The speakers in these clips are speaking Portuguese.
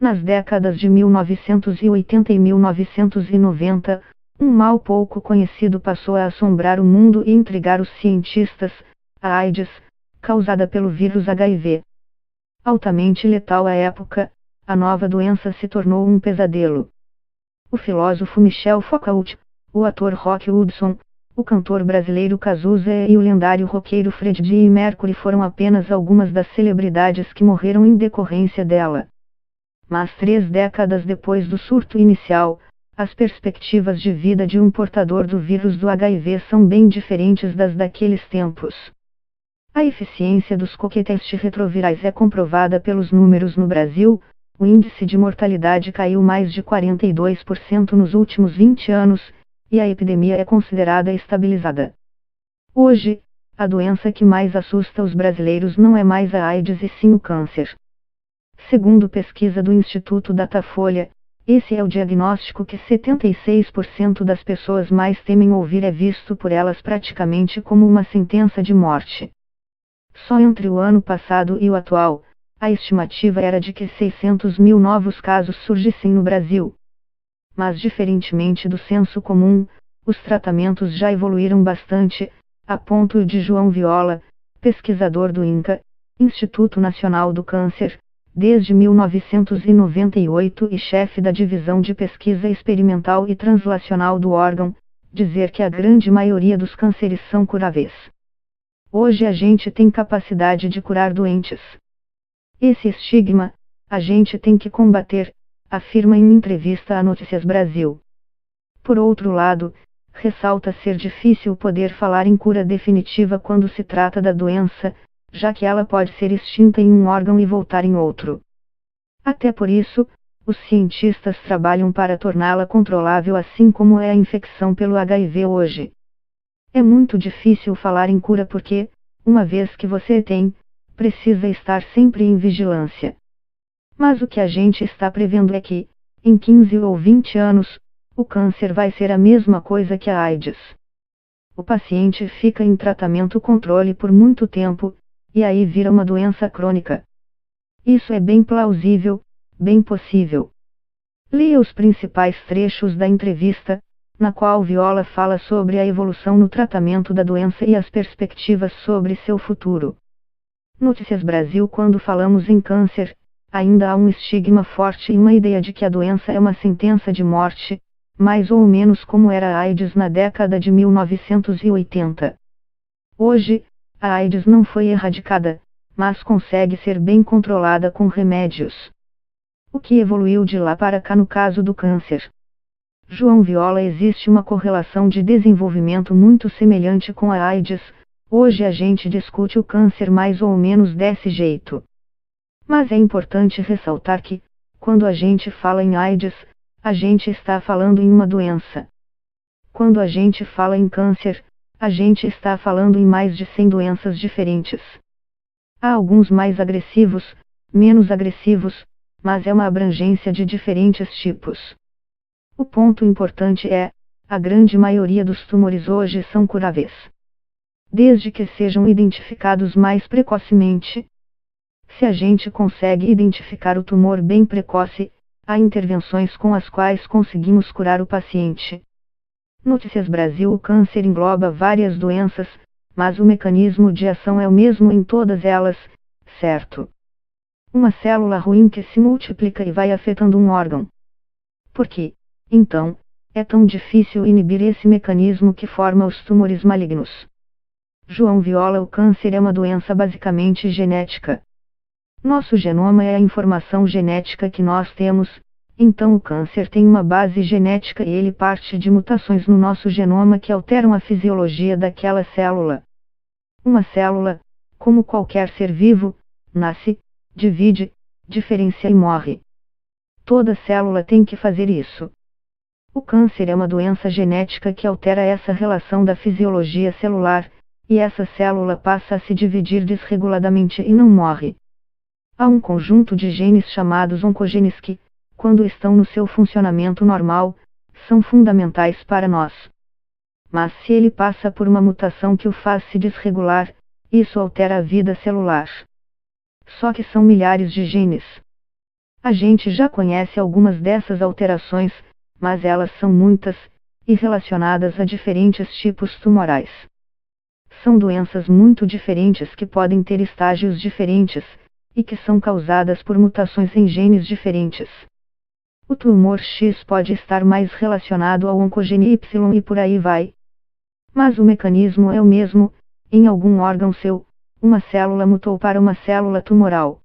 Nas décadas de 1980 e 1990, um mal pouco conhecido passou a assombrar o mundo e intrigar os cientistas: a AIDS, causada pelo vírus HIV. Altamente letal à época, a nova doença se tornou um pesadelo. O filósofo Michel Foucault, o ator Rock Hudson, o cantor brasileiro Cazuza e o lendário roqueiro Freddie Mercury foram apenas algumas das celebridades que morreram em decorrência dela. Mas 3 décadas depois do surto inicial, as perspectivas de vida de um portador do vírus do HIV são bem diferentes das daqueles tempos. A eficiência dos coquetéis retrovirais é comprovada pelos números no Brasil. O índice de mortalidade caiu mais de 42% nos últimos 20 anos, e a epidemia é considerada estabilizada. Hoje, a doença que mais assusta os brasileiros não é mais a AIDS e sim o câncer. Segundo pesquisa do Instituto Datafolha, esse é o diagnóstico que 76% das pessoas mais temem ouvir. É visto por elas praticamente como uma sentença de morte. Só entre o ano passado e o atual, a estimativa era de que 600 mil novos casos surgissem no Brasil. Mas diferentemente do senso comum, os tratamentos já evoluíram bastante, a ponto de João Viola, pesquisador do INCA, Instituto Nacional do Câncer, desde 1998 e chefe da divisão de pesquisa experimental e translacional do órgão, dizer que a grande maioria dos cânceres são curáveis. Hoje a gente tem capacidade de curar doentes. Esse estigma, a gente tem que combater, afirma em entrevista à Notícias Brasil. Por outro lado, ressalta ser difícil poder falar em cura definitiva quando se trata da doença, já que ela pode ser extinta em um órgão e voltar em outro. Até por isso, os cientistas trabalham para torná-la controlável, assim como é a infecção pelo HIV hoje. É muito difícil falar em cura porque, uma vez que você tem, precisa estar sempre em vigilância. Mas o que a gente está prevendo é que, em 15 ou 20 anos, o câncer vai ser a mesma coisa que a AIDS. O paciente fica em tratamento controle por muito tempo, e aí vira uma doença crônica. Isso é bem plausível, bem possível. Leia os principais trechos da entrevista, na qual Viola fala sobre a evolução no tratamento da doença e as perspectivas sobre seu futuro. Notícias Brasil. Quando falamos em câncer, ainda há um estigma forte e uma ideia de que a doença é uma sentença de morte, mais ou menos como era a AIDS na década de 1980. Hoje, a AIDS não foi erradicada, mas consegue ser bem controlada com remédios. O que evoluiu de lá para cá no caso do câncer? João Viola: existe uma correlação de desenvolvimento muito semelhante com a AIDS. Hoje a gente discute o câncer mais ou menos desse jeito. Mas é importante ressaltar que, quando a gente fala em AIDS, a gente está falando em uma doença. Quando a gente fala em câncer, a gente está falando em mais de 100 doenças diferentes. Há alguns mais agressivos, menos agressivos, mas é uma abrangência de diferentes tipos. O ponto importante é, a grande maioria dos tumores hoje são curáveis. Desde que sejam identificados mais precocemente. Se a gente consegue identificar o tumor bem precoce, há intervenções com as quais conseguimos curar o paciente. Notícias Brasil. O câncer engloba várias doenças, mas o mecanismo de ação é o mesmo em todas elas, certo? Uma célula ruim que se multiplica e vai afetando um órgão. Por que, então, é tão difícil inibir esse mecanismo que forma os tumores malignos? João Viola: o câncer é uma doença basicamente genética. Nosso genoma é a informação genética que nós temos, então o câncer tem uma base genética e ele parte de mutações no nosso genoma que alteram a fisiologia daquela célula. Uma célula, como qualquer ser vivo, nasce, divide, diferencia e morre. Toda célula tem que fazer isso. O câncer é uma doença genética que altera essa relação da fisiologia celular, e essa célula passa a se dividir desreguladamente e não morre. Há um conjunto de genes chamados oncogenes que, quando estão no seu funcionamento normal, são fundamentais para nós. Mas se ele passa por uma mutação que o faz se desregular, isso altera a vida celular. Só que são milhares de genes. A gente já conhece algumas dessas alterações, mas elas são muitas, e relacionadas a diferentes tipos tumorais. São doenças muito diferentes que podem ter estágios diferentes, e que são causadas por mutações em genes diferentes. O tumor X pode estar mais relacionado ao oncogene Y e por aí vai. Mas o mecanismo é o mesmo, em algum órgão seu, uma célula mutou para uma célula tumoral.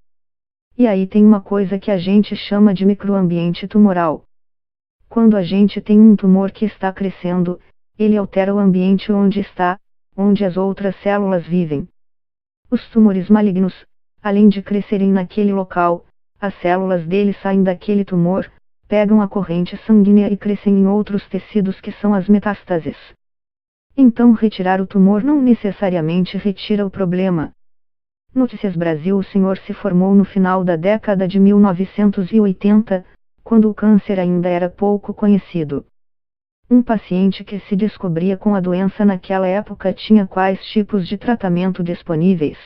E aí tem uma coisa que a gente chama de microambiente tumoral. Quando a gente tem um tumor que está crescendo, ele altera o ambiente onde está, onde as outras células vivem. Os tumores malignos, além de crescerem naquele local, as células dele saem daquele tumor, pegam a corrente sanguínea e crescem em outros tecidos que são as metástases. Então retirar o tumor não necessariamente retira o problema. Notícias Brasil. O senhor se formou no final da década de 1980, quando o câncer ainda era pouco conhecido. Um paciente que se descobria com a doença naquela época tinha quais tipos de tratamento disponíveis?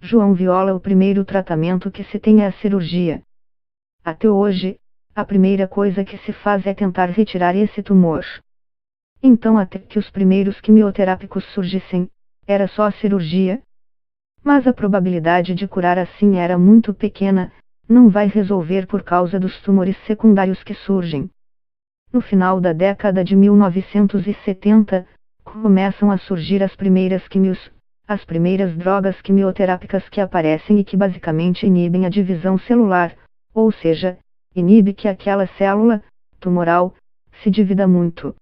João Viola. O primeiro tratamento que se tem é a cirurgia. Até hoje, a primeira coisa que se faz é tentar retirar esse tumor. Então, até que os primeiros quimioterápicos surgissem, era só cirurgia? Mas a probabilidade de curar assim era muito pequena, não vai resolver por causa dos tumores secundários que surgem. No final da década de 1970, começam a surgir as primeiras quimios, as primeiras drogas quimioterápicas que aparecem e que basicamente inibem a divisão celular, ou seja, inibe que aquela célula tumoral se divida muito.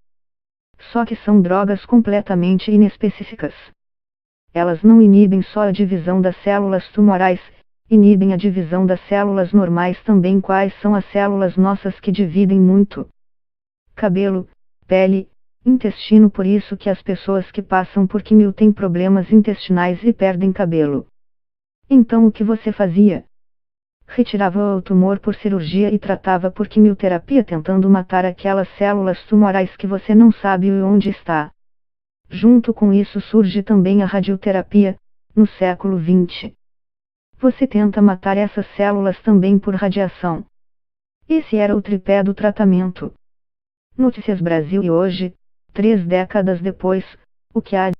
Só que são drogas completamente inespecíficas. Elas não inibem só a divisão das células tumorais, inibem a divisão das células normais também. Quais são as células nossas que dividem muito? Cabelo, pele, intestino. Por isso que as pessoas que passam por quimio têm problemas intestinais e perdem cabelo. Então o que você fazia? Retirava o tumor por cirurgia e tratava por quimioterapia, tentando matar aquelas células tumorais que você não sabe onde está. Junto com isso surge também a radioterapia, no século XX. Você tenta matar essas células também por radiação. Esse era o tripé do tratamento. Notícias Brasil. E hoje, 3 décadas depois, o que há